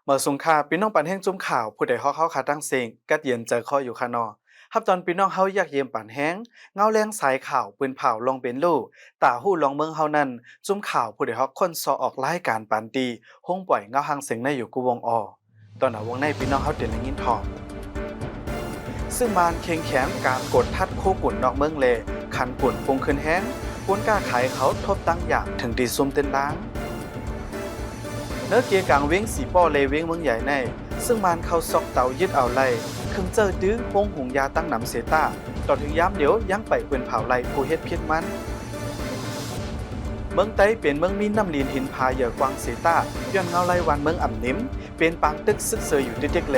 เมื่อสงขลาพี่น้องปันแห้งจุ่มข่าวผู้ใดฮอกเฮาขาตั้งเสียงกัดเย็นเจอคออยู่ข้างนอกฮับตอนพี่น้องเฮาอยากเยี่ยมปันแห้งเงาแรงสายข่าวปืนเผาลองเป็นลู่ตาหู้ลองเมืองเฮานั้นจุ่มข่าวผู้ใดฮอกคนซอออกรายการปันตีห้องปล่อยเงาหางเสียงในอยู่กูวงอตอนวงในพี่น้องเฮาเด่นยินทองซึ่งมานเคียงแขนการกดทัดโคกุ่นนอกเมืองเลคันปุ่นฟงขึ้นแห้งกวนกล้าขายเขาทบตั้งอย่างถึงดีซุ่มเต้นล้างเนื้อเกียร์กลางเว้งสีป้อเลเว้งเมืองใหญ่ในซึ่งมันเข้าซอกเตายึดเอาไล่คึงเจอดื้อโฮงหุงยาตั้งหนำเสต้าต่อถึงย้ำเดี๋ยวยังไปปืนเผาไล่ผู้เฮ็ดเพี้ยนมันเมืองไต้เป็นเมืองมีน้ำลีนหินพาเหยื่อกวางเสต้าย้อนเงาไล่วันเมืองอ่ำนิ้มเป็นปางตึกซึกเซยอยู่ติ๊กเล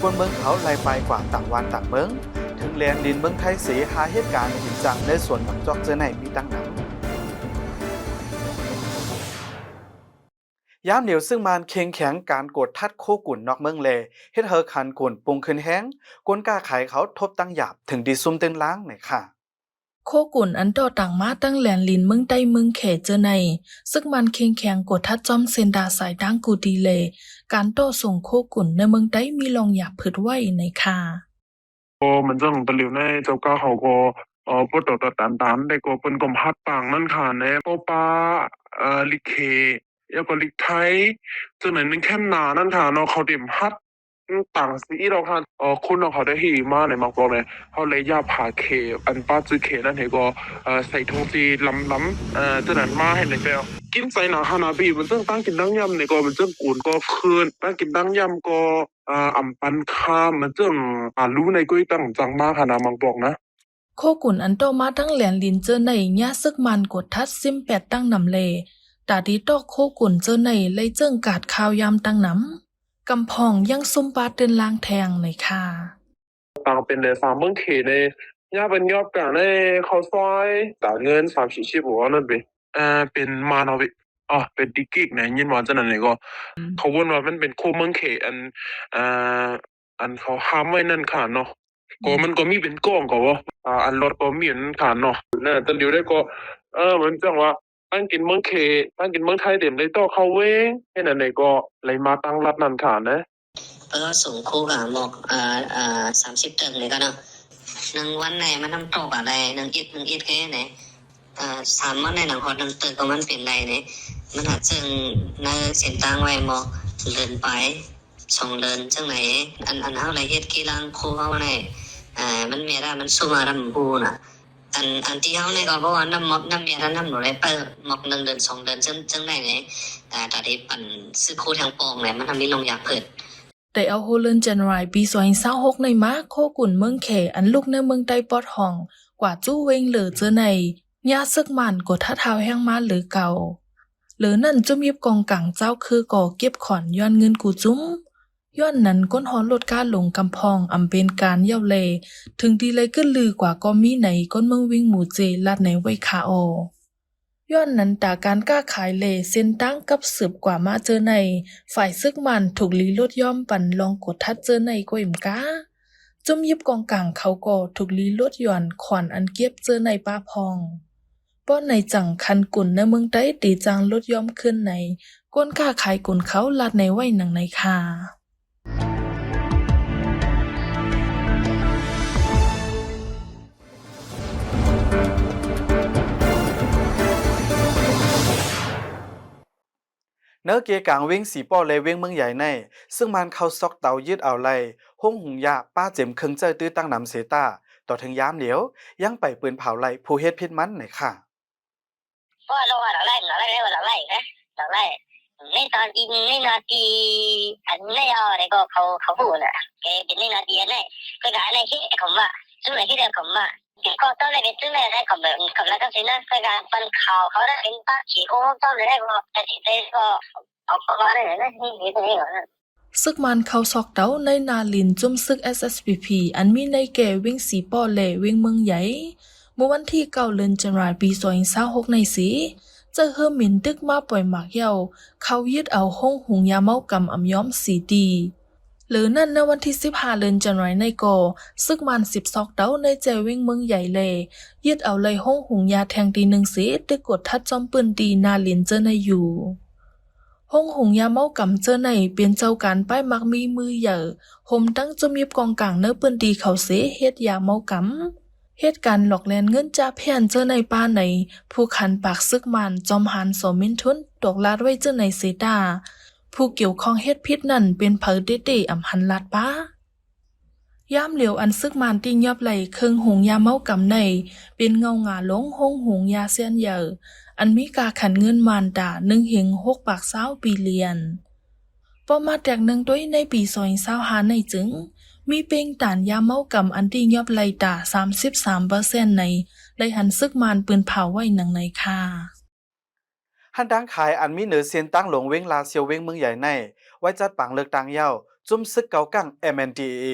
กวนเมืองเขาไล่ไปกว่าต่างวันต่างเมืองถึงแลนดินเมืองไทยเสียหาเหตุการณ์หินจังในส่วนหนังจอกเจอในมีตั้งหนำย้ำเหนียวซึ่งมันเคียงแข็งการกดทัดโคกุ่นนอกเมืองเลเฮ็ดเฮอคันกุ่นปุงขึ้นแห้งกวนกล้าขายเขาทบตั้งหยาบถึงดีซุ่มเต้นล้างไหนค่ะโคกุนอันโตต่างมาตั้งแหลนลินเมืองใต้เมืองเขเจอในซึ่งมันเคียงแข็งกดทัดจอมเซนดาสายดังกูดีเลการโตส่งโคกุนในเมืองใต้มีลองหยาบผืดไว้ในค่ะมันจะของตะหลิวในเจ้าก้าเขาก็ปวดตัวตานได้ก็เป็นกลมพัดต่างนั่นค่ะในโปปาลิเคแล้วก็ลิกไทยจังไหนนึงแค่นานั่นค่ะเนาะเขาเต็มฮัดต่างสีเราค่ะคุณเราเขาได้หีมาในมักบอกเลยเขาเลยยาผ่าเคอันป้าจือเคนั่นเหก็ใส่ทงจีล้ำจังนั้นมาให้ในเปลกินใส่หนาฮานาบีมันต้องตั้งกินดังยำในก็มันจะกูนก็คืนตั้งกินดังยำก็อ่ำปันข้ามมันจะรู้ในกุ้ยตั้งจังมากค่ะนะมังบอกนะโคกุนอันโตมาตั้งแหลนลินเจอในญาซึกมันกดทัดซิมแปดตั้งนำเลตาดีโตโคกุนเจอในเลยเจิ้งกาดข่าวยามตั้งนำกำพองยังซุ่มปาเดินลางแทงในค่ะต่างเป็นเลยสามเมืองเขในย่าเป็นยอบกันในเขาซอยต่างเงิน3-4 หัวนั่นเป็นมาโนวิเป็นดิกิกนะยินว่าจะนั่นเลยก็เขาวนว่ามันเป็นคู่เมืองเขอันเขาห้ามไว้นั่นค่ะเนาะก็มันก็มีเป็นกล้องก็ว่าอันรถก็มีอันค่ะเนาะเนี่ยตอนเดียวได้ก็มันจังว่าตั้งกินเมืองเขตั้งกินเมืองไทยเต็มเลยต่อเขาเว้งให้นั่นเลยก็เลยมาตั้งรัฐนั่นค่ะนะก็ส่งคู่กับหมอก30 ตึกเลยก็เนาะ1 วันไหนมันทำตกอะไร1 อิฐแค่ไหน3 วันในหนังฮอด1 ตึกก็มันเป็นไรเนี่ยมันอาจจึงในเส้นทางไว้หมอกเดินไป2 เดินจังไหนอันเฮาเลยเฮ็ดกีฬาคู่เฮาในมันมีได้มันสู้มาดำบูน่ะอันที่เฮาในก็เพราะว่าน้ำเมียน้ำหนูได้เปิดหมอก1 เดิน 2 เดินจังไหนเนี่ยตาที่ปั่นซื้อคู่ทางโป่งเนี่ยมันทำให้ลงอยากเกิดได้เอาโฮเลินเจนไรปี2026ในมาโคกุนเมืองเขอันลูกในเมืองใต้ปอดห้องกว่าจู้เวงเหลือเจอในญาซึกมันกดท่าเท้าแห้งมาหรือเก่าหรือนั่นจุ่มยิบกองกังเจ้าคือก่อเก็บขอนย้อนเงินกูจุ้มย้อนนั้นก้นหอนลดการลงกำพองอำเป็นการเย่าเลถึงดีเลยขึ้นลือกว่าก็มีในก้นเมืองวิ่งหมู่เจลัดในไว้คาโอย้อนนั้นตาการกล้าขายเลเส้นตั้งกับสืบกว่ามาเจอในฝ่ายซึกมันถูกลีลดย่อมปั่นลองกดทัดเจอในก็อิ่มก้าจุ่มยิบกองกลางเขาก็ถูกลีลดย่อนขอนอันเก็บเจอในป้าพองป้อนในจังคันกุ่นในเมืองใต้ตีจังลดย่อมขึ้นในก้นกล้าขายกุ่นเขาลัดในไว้หนังในคาเนื้อเกียร์กลางเว้งสีป้อเลเว้งเมืองใหญ่ในซึ่งมันเข้าซอกเตายึดเอาไล่ห้องหุงยาป้าเจ็มเคิงเจอตื้อตั้งหนำเสต้าต่อถึงย้ำเหลียวยังไปปืนเผาไล่ผู้เฮ็ดพิษมันไหนค่ะว่าเราว่าเราไล่ว่าเราไล่นะเราไล่ในตอนอินในนาทีอันในอะไรก็เขาพูดน่ะแกเป็นในนาทีอันไหนก็ได้ในที่ผมว่าซึ่งในที่เดียวผมว่าก็ต้องได้เป็นซึ่งในได้ผมแบบกับแล้วก็สินะก็การฟันข่าวเขาได้เป็นป้าขี่โอ้ต้องได้ก็แต่ที่ได้ก็เอาเข้ามาได้นะนี่ตัวนี้ก่อนซึกมันเขาซอกเต้าในนาลินจุ่มซึก SSPP อันมีในแก่วิ่งสีป้อเล่วิ่งเมืองใหญ่เมื่อวันที่9 เดือนธันวาคมปี2026ในสีเจอเฮอร์มินตึกมาปล่อยหมากเหี่ยวเขายึดเอาห้องหุงยาเมากำอำย้อมสีดีหรือนั่นในวันที่15 เดือนธันวาคมในก็ซึกมัน10 ซอกเต้าในใจวิ่งเมืองใหญ่เลยยึดเอาเลยห้องหุงยาแทงตี1สีตึกกดทัดจอมปืนดีนาลินเจอในอยู่ ห้องหงยาเมากำเจอในเปลี่ยนเจ้าการป้ายมักมีมือเหย่อห่มตั้งจมยิบกองกลางเนื้อปืนดีเขาเสเฮ็ดยาเมากำเหตุการณ์หลอกแลนเงินจ่าแผ่นเจอในป้าในผู้ขันปากซึกมันจอมหันโสมินทุนตกลาดไว้เจอในเสดาผู้เกี่ยวข้องเฮ็ดพิษนั่นเป็นเผอเด็ดๆอำหันลาดป้ายามเหลียวอันซึกมันติ้งยอบไหลเครื่องหงยาเมากำในเป็นเงาหงาลงห้องหงยาเซียนเหย่ออันมีกาขันเงินมานดา1 6 ปาก20 ปีเลียนปอมาแตกหนึ่งด้วยในปี2025ในจึงมีเป้งตานยาเมากำอันที่ยอบไหลตา 33% ในได้หันซึกมันปืนเผาไว้หนังในค่ะ หันดังขายอันมีเหนือเซียนตั้งหลงเว้งลาเซียวเว้งเมืองใหญ่ในไว้จัดปังเลือกตั้งเย้าจุ่มซึกเกากัง MNDAA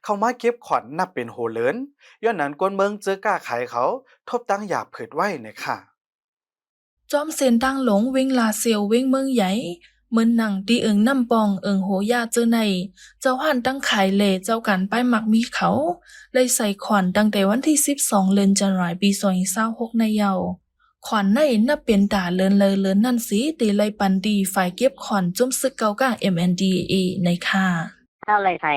เข้ามาเก็บขวัญนับเป็นโหเลินย้อนนั้นกวนเมืองเจอกล้าขายเขาทบตั้งหยาบเผิดไว้ในค่ะจอมเซียนตั้งหลงเว้งลาเซียวเว้งเมืองใหญ่เหมือนหนังตีเอิงน้ำปองเอิงโหยาเจอในเจ้าหันตั้งขายเลเจ้าการป้ายมักมีเขาเลยใส่ขวัญตั้งแต่วันที่12 เดือนจันทร์ปี2026ในเยาขวัญในนับเป็นตาเลินเลยเลินนั่นสิตีไลปันดีฝ่ายเก็บขวัญจุ่มซึกเกากลาง MNDAA ในค่ะถ้าเลยใส่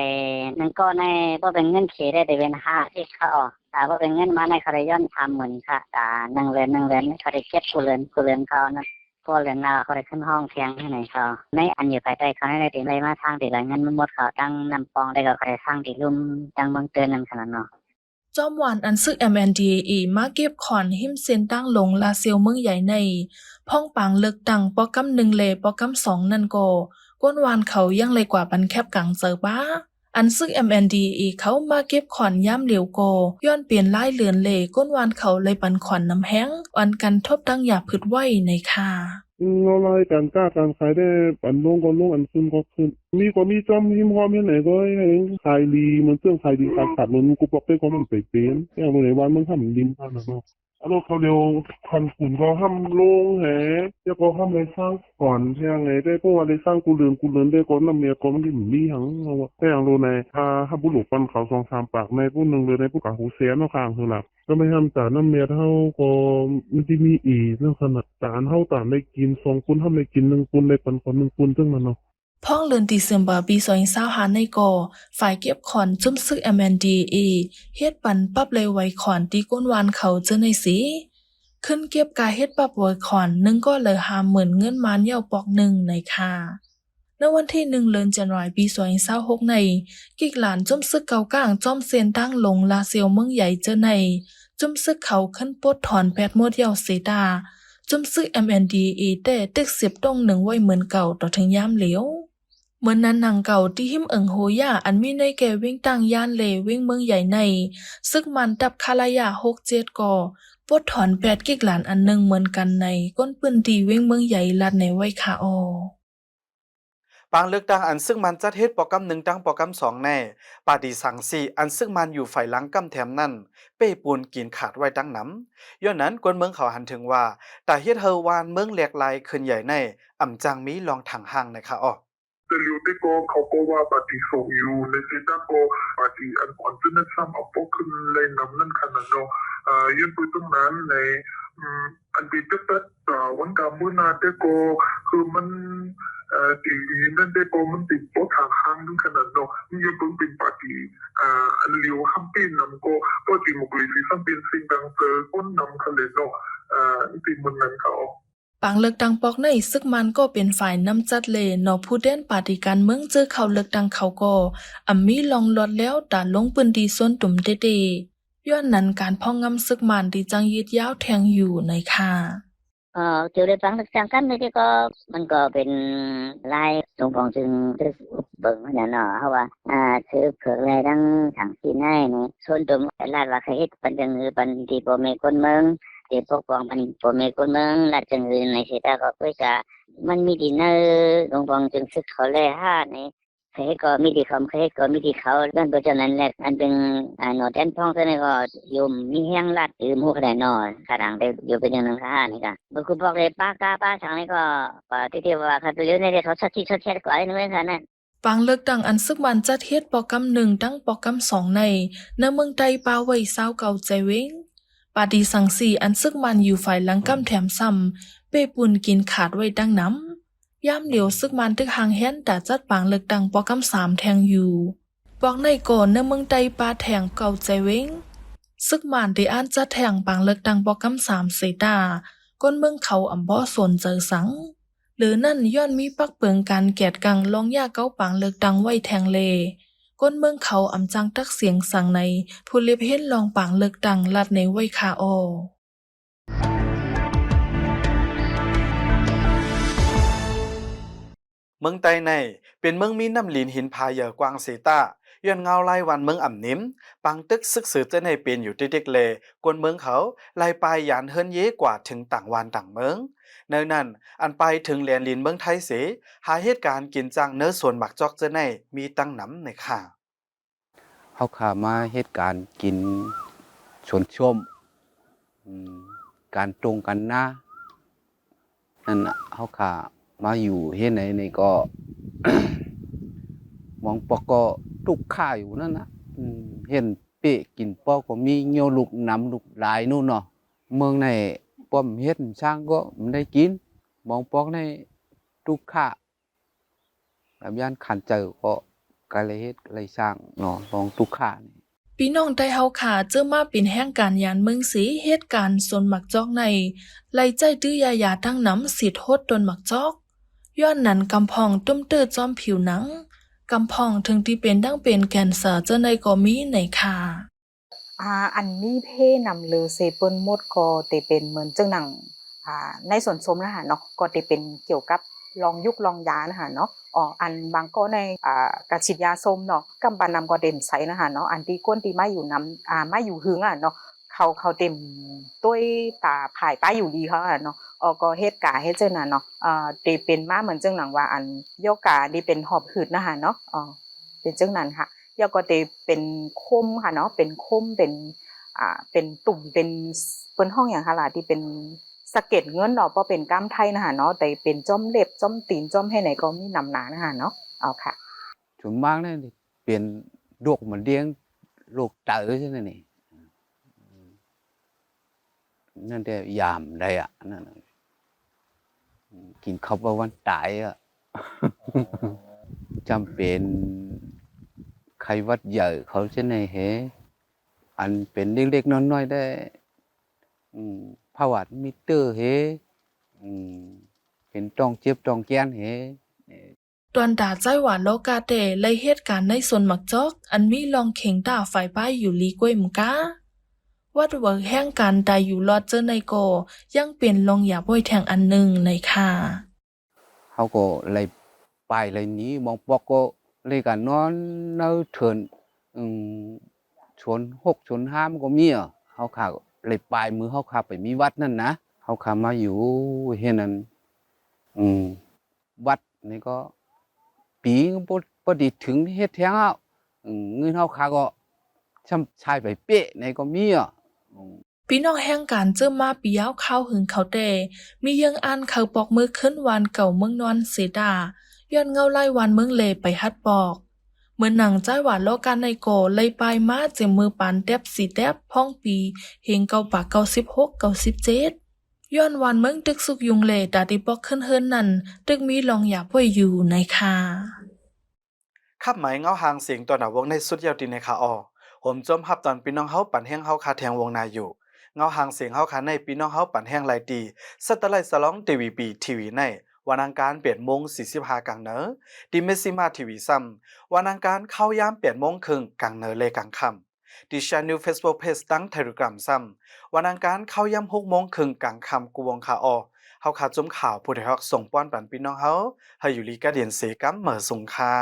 นั่นก็ในก็เป็นเงินเขได้แต่เป็น5ที่เขาออกแต่ก็เป็นเงินมาในคาริยอน30,000ค่ะแต่1 เดือนเขาได้เก็บกูเรือนเขานะพวกเรือนเราเขาได้ขึ้นห้องเพียงให้ไหนเขาในอันอยู่ภายใต้เขาได้ติเลยมาทางติเลยเงินมันหมดเขาตั้งนำปองได้ก็เขาได้สร้างติลุ่มจังเมืองเตือนนั่นขนาดเนาะจอมหวานอันซึก MNDAA มาเก็บขอนหิมเซนตั้งหลงลาเซียวเมืองใหญ่ในพ่องปางเลิกตังปอกำ1เลปอกำ2นั่นก็ก้นวานเขายังเลยกว่าบันแคบกังเจอบ้าอันซึก MNDAA เขามาเก็บขอนย่ำเหลียวโกย้อนเปลี่ยนลายเลือนเลก้นวานเขาเลยปันขอนน้ำแห้งอันกันทบตั้งหยาพืดไว้ในค่ะเราไล่การกล้าการขายได้อันลงก็ลงอันขึ้นก็ขึ้นมีก็มีจอมหิมความเห็นไหนก็ให้ขายดีมันเรื่องขายดีขายขาดมันกูบอกได้ก็มันไปเป็นอย่างเมื่อไหร่วันมันทำดินพันนะเนาะแล้วเขาเดียวพันขุนก็ห้ามลงแหแล้วก็ห้ามเลยสร้างก่อนใช่ไงได้เพราะว่าได้สร้างกูเรือนได้ก็น้ำเมียก็มันดิ่มดีหังเราแต่อย่างโลในถ้าบุรุษปันเขา2-3 ปากในผู้หนึ่งเลยในผู้กาหูเสียนข้างคือหลักก็ไม่ทำแต่น้ำเมียเท่าก็มันจะมีอีกเรื่องขนาดแต่อันเท่าแต่ได้กิน2 คนทำได้กิน1 คนได้ปันคน1 คนซึ่งมันเนาะพ่องเลือนตีเซมบาปี2025ในก่อฝ่ายเก็บขอนจุ่มซึก MNDAA เฮ็ดปันปับเลยไว้ขอนตีก้นวานเขาเจอในสีขึ้นเก็บกาเฮ็ดปับไว้ขอน1ก็เลย50,000เงินมานเย่าปอก1ในค่ะในวันที่1 เดือนจันทร์ปี2026ในกิกหลานจุ่มซึกเกากลางจอมเซียนตั้งหลงลาเซียวเมืองใหญ่เจอในจุ่มซึกเขาขึ้นปดถอน8 หมดเย่าเสดาจุ่มซึก MNDAA แต่ตึก10ต้อง1ไว้เหมือนเก่าต่อถึงยามเหลียวเหมือนนั้นหนังเก่าที่หิมเอิงโหย่าอันมีในแก่วิ่งตั้งย่านเลวิ่งเมืองใหญ่ในซึกมันตับคาลายา6-7ก่อปดถอน8 กิกหลานอันหนึ่งเหมือนกันในก้นปืนดีวิ่งเมืองใหญ่ลัดในไว้ค่ะออปางเลือกตั้งอันซึ่งมันจัดเฮ็ดโปรแกรม1ตั้งโปรแกรม2แน่ปาฏิสังสีอันซึ่งมันอยู่ฝ่ายหลังกำแถมนั่นเป้ปูนกินขาดไว้ตั้งน้ำย้อนนั้นกวนเมืองเขาหันถึงว่าตาเฮ็ดเฮอวานเมืองแหลกลายขึ้นใหญ่ในอ่ำจังมีลองถังห่างนะคะอ้อแต่เลี้ยวได้ก็เขาก็ว่าปฏิโสอยู่ในเซต้าก็ปฏิอันก่อนจะนั่นซ้ำเอาพวกขึ้นเลยนำนั่นขนาดเนาะยื่นไปตรงนั้นในอันเป็นตัดวันกาบุนาได้ก็คือมันตีนั่นได้ก็มันติดโป๊ทางข้างนึงขนาดเนาะนี่ยังเป็นปฏิอันเลี้ยวห้ามเป็นนำก็ปฏิมุกลิซิซ้ำเป็นสิ่งดังเจอก้นนำขนาดเนาะนี่เป็นมันนั้นเขาปังเลือกตั้งปอกในซึกมันก็เป็นฝ่ายนำจัดเลนอผู้เด่นปฏิการเมืองเจอเขาเลือกตั้งเขาก็มีลองลดแล้วแต่ลงปืนดีส่วนตุ่มเดย้อนนั้นการพ่องงำซึกมันที่จังยืดยาวแทงอยู่ในค่ะเกี่ยวกับฟังเลือกตั้งกันนี่ก็มันก็เป็นลายตรงปองจึงจะเบิ่งมันเนาะเพราะว่าคือเผื่ออะไรทั้งทางที่ไหนนี่ส่วนตัวลาดว่าเคยเฮ็ดปันจังปันที่บ่มีคนเมืองที่ปกป้องมันบ่มีคนเมืองลาดจังในเสตาก็คือจะมันมีดินตรงปองจึงสึกเขาเลยนี่เคยก็มีที่เคยก็มีที่เขาเรื่องตัวจังนั้นแหละอันเป็นหนอแดนท้องเท่านั้นก็ยมมีแห้งลาดหมู่ได้นอนกระดังได้อยู่เป็นอย่างนั้นค่ะนี่ก็บ่คือบอกเลยป้าทางนี้ก็ที่ว่าเขาอยู่ในเขาชัดที่ชัดแท้กว่านี่เหมือนกันนั่นปังเลือกตั้งอันซึกมันจัดเฮ็ดโปรแกรม1ตั้งโปรแกรม2ในเมืองใต้ปาไว้29ใจเว้งปาฏิสังสีอันซึกมันอยู่ฝ่ายหลังกำแถมซ้ำเป้ปุนกินขาดไว้ดังน้ำ ย่ามเหลียวซึกมันตึกหางแฮนแต่จัดปางเลือกตั้งปอกำ3แทงอยู่ปอกในก่อนเนื้อเมืองไตปาแทงเก่าใจเว้งซึกมันได้อ่านจัดแทงปางเลือกตั้งปอกำ3เสตาก้นเมืองเขาอำบ่สนเจอสังหรือนั่นย้อนมีปักเปิงการแกดกังลองยาเก้าปางเลือกตั้งไว้แทงเลก้นเมืองเขาอำจังตักเสียงสั่งในผู้เลียบเห็นลองปางเลือกตั้งลัดในไว้คาออเมืองไต้ในเป็นเมืองมีน้ำลินหินพาเยอะกวางเซตาย้อนเงาไล่วันเมืองอ่ำนิ้มปังตึกซึกสือจะในเป็นอยู่ที่เด็กเลกวนเมืองเขาไล่ไปยานเฮิรนเย่กว่าถึงต่างวันต่างเมืองเนื้อนั้นอันไปถึงแหลนลินเมืองไทยเสหาเหตุการณ์กินจังเนื้อส่วนหมักจอกจะในมีตั้งน้ำในค่ะเขาขามาเหตุการณ์กินชนช่วมการตรงกันหน้านั่นเขาขามาอยู่เฮ็ดไหนนี่ก็ มองปอกก็ตุกข้าอยู่นั่นนะเห็นเปะกินปอกก็มีเงี้ยวลูกน้ำลูกหลายนู่นเนาะเมืองในป้อมเฮ็ดช่างก็ไม่ได้กินมองปอกในตุกข้าแบบย่านขันเจอก็กะเลยเฮ็ดเลยสร้างเนาะลองตุกข้าพี่น้องไต้เฮาขาเจอมาเป็นแห่งการยานเมืองสีเหตุการณ์สนหมักจอกในไล่ใจตื้อยาตั้งน้ำสิทธิ์โหดตนหมักจอกย้อนนั้นกำพองตุ้มเตอจอมผิวหนังกำพองถึงที่เป็นดั้งเป็นแกนเสือเจอในก็มีในค่ะอันนี้เพ่นำเลยเซเปิ้นหมดก็จะเป็นเหมือนจังหนังในส่วนสมนะคะเนาะก็จะเป็นเกี่ยวกับลองยุกลองยานะคะเนาะอันบางก็ในการฉีดยาส้มเนาะกำปานำก็เต็มใสนะคะเนาะอันที่ก้นที่ไม่อยู่น้ำไม่อยู่หึงเนาะเขาเต็มด้วยตาผายป้ายอยู่ดีเขาเนาะก็เฮ็ดกาเฮ็ดจังนั้นเนาะจะเป็นมาเหมือนจังหนังว่าอันโยกาที่เป็นหอบหืดนะคะเนาะเป็นจังนั้นค่ะยาก็จะเป็นคมค่ะเนาะเป็นคมเป็นตุ่มเป็นเปิ้นห้องอย่างค่ะล่ะที่เป็นสะเก็ดเงินเนาะบ่เป็นก้ามไทยนะคะเนาะแต่เป็นจ้อมเล็บจ้อมตีนจ้อมให้ไหนก็มีนำหนานะคะเนาะเอาค่ะส่วนมากเนี่ยเปลี่ยนโรคเหมือนเลี้ยงโรคเต๋อใช่ไหมนี่นั่นแต่ยามได้อ่ะนั่นกินข้าววันตายอ่ะ จำเป็นไข้หวัดใหญ่เขาใช่ไหมเฮอันเป็นเล็กๆน้อยๆได้ภาวะมิเตอร์เฮเป็นต้องเจ็บต้องแก้นเฮตอนดาใจหวานโลกาเตเลยเหตุการณ์ในสนหมักจอกอันมีลองเข่งด่าฝ่ายป้ายอยู่ลีกวยมกาวัดเวิร์กแห่งการตายอยู่รอดเจอในโกยังเป็นลองหยาบ่อยแทงอันหนึ่งในค่ะเขาก็เลยไปเลยนี้มองปอกก็เลยกันนอนเนื้อเถินชน6ชน5มันก็มีอ่ะเขาขาเลยปลายมือเขาขาไปมีวัดนั่นนะเขาขามาอยู่เห็นนั้นวัดนี่ก็ปีพอดีถึงเฮ็ดแท้งอ่ะเงินเขาขาก็ช่ำชายไปเป๊ะนี่ก็มีอ่ะพี่น้องแห่งการเจอมาปียาวเข้าหึงเขาเตมียังอ่านเขาปอกมือขึ้นวันเก่าเมืองนอนเสดาย้อนเงาไล่วันเมืองเลไปฮัดปอกเหมือนหนังใจหวานโลกันในโกเลยไปมาเจมมือปานแดบสีแดบพ้องปีเฮงเก่าปาก96 97ย้อนวันเมืองตึกสุกยุงเลดาดิปอกขึ้นเฮิรนนั่นตึกมีลองหยาบไว้อยู่ในค่ะขับหมายเงาหางเสียงตัวหนาวงในสุดยาวดีในค่ะผมจมฮับตอนพี่น้องเฮาปั่นแห้งเฮาคาแทงวงนาอยู่เงาหางเสียงเฮาคาในพี่น้องเฮาปั่นแห้งหลายดีสตไลสลองทีวีในวันอังคาร8:45กลางเนอดิเมซิมาทีวีซ้ำวันอังคารเข้ายาม8:30กลางเนอเลกลางค่ำดิฉันนิว Facebook Page ตั้ง Telegram ซ้ำวันอังคารเข้ายาม6:30กลางค่ำกูวงคาเฮาคาจุ่มข่าวผู้ใดฮอกส่งป้อนปันพี่น้องเฮาให้อยู่ลีกาเดียนเสกัมเหมอสงค่า